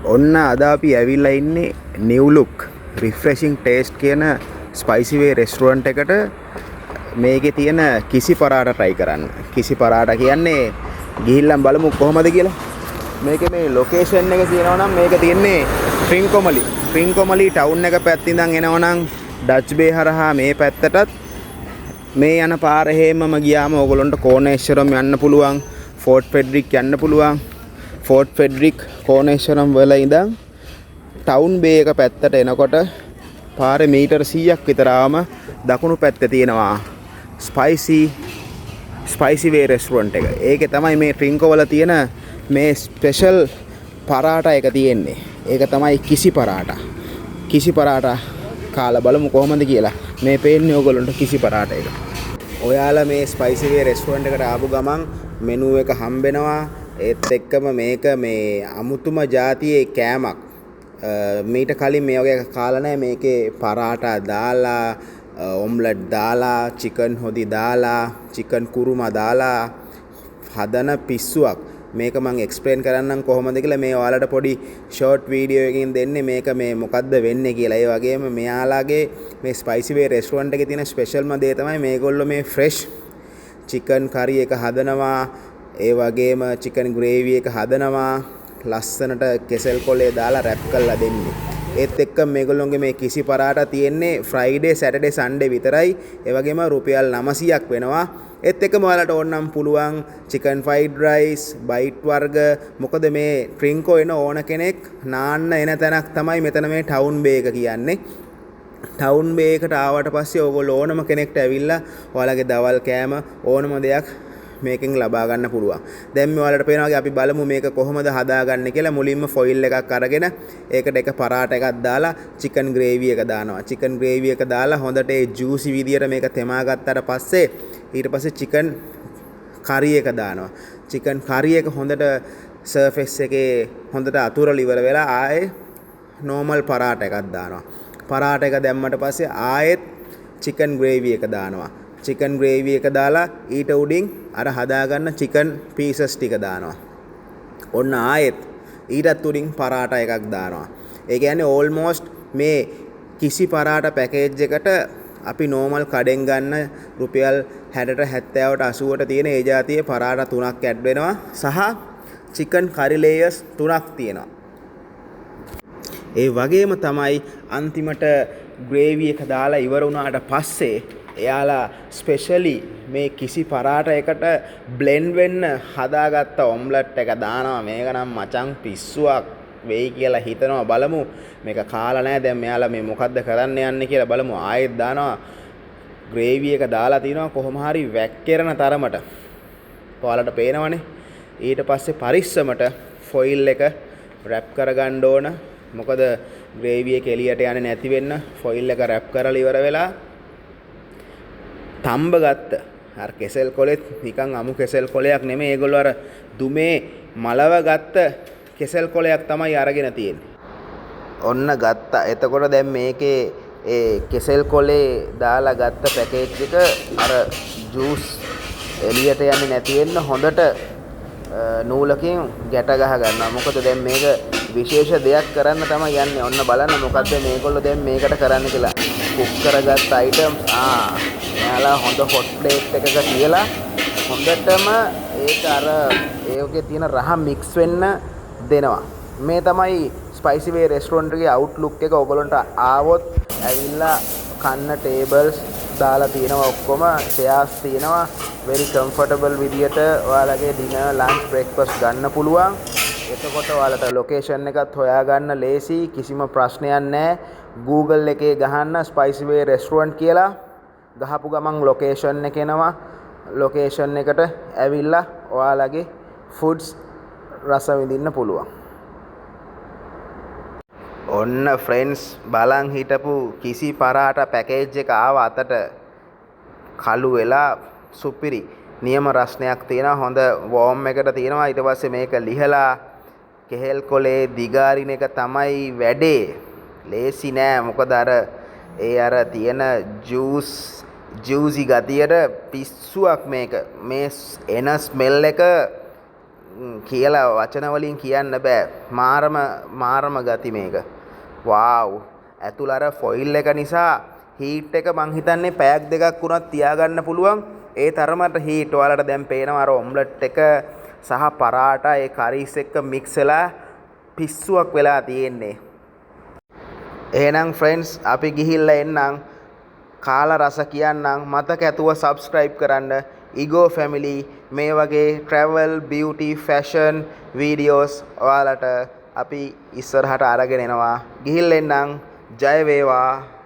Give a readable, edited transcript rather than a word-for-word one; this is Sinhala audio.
ඔන්න අද අපි ඇවිල්ලා ඉන්නේ new look refreshing taste කියන spicy way restaurant එකට මේකේ තියෙන කිසි පරාට try කරන්න. කිසි පරාට කියන්නේ ගිහිල්ලා බලමු කොහමද කියලා. මේකේ මේ location එක කියනවා නම් මේක තියෙන්නේ ට්‍රින්කොමලි. ට්‍රින්කොමලි town එක පැත්තෙන් ඉඳන් එනවා නම් ඩච් බේ හරහා මේ පැත්තටත් මේ යන පාර හැමම ගියාම ඕගොල්ලන්ට කෝනේශ්වරම් යන්න පුළුවන්, ෆෝර්ට් ෆෙඩරික් යන්න පුළුවන්. ෆෝර්ට් ෆෙඩරික් කෝනේශ්වරම් වල ඉඳන් ටවුන් බේ එක පැත්තට එනකොට පාරේ මීටර 100ක් විතර ආවම දකුණු පැත්තේ තියෙනවා ස්පයිසි වේ රෙස්ටුරන්ට් එක. ඒකේ තමයි මේ ට්‍රින්කෝ වල තියෙන මේ ස්පෙෂල් පරාටා එක තියෙන්නේ. ඒක තමයි කිසි පරාටා. කිසි පරාටා කාලා බලමු කොහොමද කියලා. මේ පේන්නේ ඕගොල්ලන්ට කිසි පරාටා එක. ඔයාලා මේ ස්පයිසි වේ රෙස්ටුරන්ට් එකට ආපු ගමන් මෙනු එක හම්බෙනවා. ඒත් එක්කම මේක මේ අමුතුම જાතියේ කෑමක්. මීට කලින් මේ වගේ කාලා නැහැ. මේකේ පරාටා දාලා, ඔම්ලට් දාලා, චිකන් හොදි දාලා, චිකන් කුරුමා දාලා හදන පිස්සුවක්. මේක මම එක්ස්ප්ලেইন කරන්නම් කොහොමද කියලා. මේ ඔයාලට පොඩි ෂෝට් වීඩියෝ එකකින් දෙන්නේ මේක මේ මොකද්ද වෙන්නේ කියලා. ඒ වගේම මෙයාලාගේ මේ ස්පයිසි වේ රෙස්ටුරන්ට් එකේ තියෙන ස්පෙෂල්ම දේ තමයි මේගොල්ලෝ මේ ෆ්‍රෙෂ් චිකන් කරි එක හදනවා. ඒ වගේම චිකන් ග්‍රේවි එක හදනවා. ලස්සනට කෙසෙල් කොලේ දාලා රැප් කරලා දෙන්නේ. ඒත් එක්ක මේගොල්ලොන්ගේ මේ කිසි පරාටා තියෙන්නේ ෆ්‍රයිඩේ, සැටර්ඩේ, සන්ඩේ විතරයි. ඒ වගේම රුපියල් 900ක් වෙනවා. ඒත් එක්කම ඔයාලට ඕනනම් පුළුවන් චිකන් ෆ්‍රයිඩ් රයිස්, බයිට් වර්ග. මොකද මේ ට්‍රින්කෝ එන ඕන කෙනෙක් නාන්න එන තැනක් තමයි මෙතන මේ ටවුන් බේ එක කියන්නේ. ටවුන් බේ එකට ආවට පස්සේ ඕගොල්ලෝ ඕනම කෙනෙක්ට ඇවිල්ලා ඔයාලගේ දවල් කෑම ඕනම දෙයක් මේකෙන් ලබා ගන්න පුළුවන්. දැන් මේ ඔයාලට පේනවා වගේ අපි බලමු මේක කොහොමද හදාගන්නේ කියලා. මුලින්ම ෆොයිල් එකක් අරගෙන ඒකට එක පරාට එකක් දාලා චිකන් ග්‍රේවි එක දානවා. චිකන් ග්‍රේවි එක දාලා හොඳට ඒ ජූසි විදියට මේක තෙමා ගත්තට පස්සේ ඊට පස්සේ චිකන් කරි එක දානවා. චිකන් කරි එක හොඳට සර්ෆේස් එකේ හොඳට අතුරලා ඉවර වෙලා ආයේ නෝමල් පරාට එකක් දානවා. පරාට එක දැම්මට පස්සේ ආයෙත් චිකන් ග්‍රේවි එක දානවා. චිකන් ග්‍රේවි එක දාලා ඊට උඩින් අර හදාගන්න චිකන් පීසස් ටික දානවා. ඔන්න ආයෙත් ඊටත් උඩින් පරාටා එකක් දානවා. ඒ කියන්නේ ඕල්මෝස්ට් මේ කිසි පරාටා පැකේජ් එකට අපි නෝමල් කඩෙන් ගන්න රුපියල් 60ට 70ට 80ට තියෙන ඒ જાතියේ පරාටා 3ක් ඇඩ් වෙනවා. සහ චිකන් කරි ලේයර්ස් 3ක් තියෙනවා. ඒ වගේම තමයි අන්තිමට ග්‍රේවි එක දාලා ඉවර වුණාට පස්සේ එයාලා ස්පෙෂලි මේ කිසි පරාට එකට බ්ලෙන්ඩ් වෙන්න හදාගත්ත ඔම්ලට් එක දානවා. මේක නම් මචං පිස්සුවක් වෙයි කියලා හිතනවා. බලමු. මේක කාලා නැහැ. දැන් මෙයාලා මේ මොකද්ද කරන්න යන්නේ කියලා බලමු. ආයෙත් දානවා. ග්‍රේවි එක දාලා තිනවා කොහොම හරි වැක්කිරන තරමට. ඔයාලට පේනවනේ. ඊට පස්සේ පරිස්සමට ෆොයිල් එක රැප් කරගන්න ඕන. මොකද ග්‍රේවි එක එළියට යන්නේ නැති වෙන්න ෆොයිල් එක රැප් කරලා ඉවර වෙලා තම්බ ගත්ත අර කෙසෙල් කොලෙත් නිකන් අමු කෙසෙල් කොලයක් නෙමෙයි. ඒගොල්ලෝ අර දුමේ මලව ගත්ත කෙසෙල් කොලයක් තමයි අරගෙන තියෙන්නේ. ඔන්න ගත්තා. එතකොට දැන් මේකේ ඒ කෙසෙල් කොලේ දාලා ගත්ත පැකේජ් එක අර ජූස් එළියට යන්නේ නැති වෙන්න හොඳට නූලකින් ගැට ගහ ගන්නවා. මොකද දැන් මේක විශේෂ දෙයක් කරන්න තමයි යන්නේ. ඔන්න බලන්න මොකද්ද මේගොල්ලෝ දැන් මේකට කරන්න කියලා. කුක් කරගත්ත අයිටම් එයාලා හොඳ හොට් ප්ලේට් එකක තියලා හොඳටම ඒක අර ඒකේ තියෙන රහ මික්ස් වෙන්න දෙනවා. මේ තමයි ස්පයිසි වේ රෙස්ටුරන්ට් එකේ අවුට්ලුක් එක. ඔයගොල්ලන්ට ආවොත් ඇවිල්ලා කන්න ටේබල්ස් දාලා තියෙනවා. ඔක්කොම චෙයාර්ස් තියෙනවා. very comfortable විදියට ඔයාලගේ ඩිනර් ලන්ච් බ්‍රේක්ෆාස්ට් ගන්න පුළුවන්. එතකොට ඔයාලට ලොකේෂන් එකත් හොයාගන්න ලේසි. කිසිම ප්‍රශ්නයක් නැහැ. Google එකේ ගහන්න ස්පයිසි වේ රෙස්ටුරන්ට් කියලා. ගහපු ගමන් ලොකේෂන් එක එනවා. ලොකේෂන් එකට ඇවිල්ලා ඔයාලගේ ෆුඩ්ස් රස විඳින්න පුළුවන්. ඔන්න ෆ්‍රෙන්ඩ්ස් බලන් හිටපු කිසි පරාට පැකේජ් එක ආව අතට. කළු වෙලා සුපිරි නියම රසණයක් තියෙනවා. හොඳ වෝම් එකට තියෙනවා. ඊට පස්සේ මේක ලිහලා කෙහෙල් කොලේ දිගාරින එක තමයි වැඩේ. ලේසි නෑ. මොකද අර තියෙන ජූසි ගතියට පිස්සුවක් මේක. මේ එන ස්මෙල් එක කියලා වචන වලින් කියන්න බෑ. මාරම ගති මේක. වාව්. ඇතුළ අර ෆොයිල් එක නිසා හීට් එක මං හිතන්නේ පැයක් දෙකක් වුණත් තියාගන්න පුළුවන්. ඒ තරමට හීට්. ඔයාලට දැන් පේනවා අර ඔම්ලට් එක සහ පරාටා ඒ කරීස් එක්ක මික්ස් වෙලා පිස්සුවක් වෙලා තියෙන්නේ. එහෙනම් ෆ්‍රෙන්ඩ්ස් අපි ගිහිල්ලා එන්නම්. කාලා රස කියන්නම්. මතක ඇතුව subscribe කරන්න. Ego family මේ වගේ travel beauty fashion videos ඔයාලට අපි ඉස්සරහට අරගෙන එනවා. ගිහිල්ලා එන්නම්. ජය වේවා.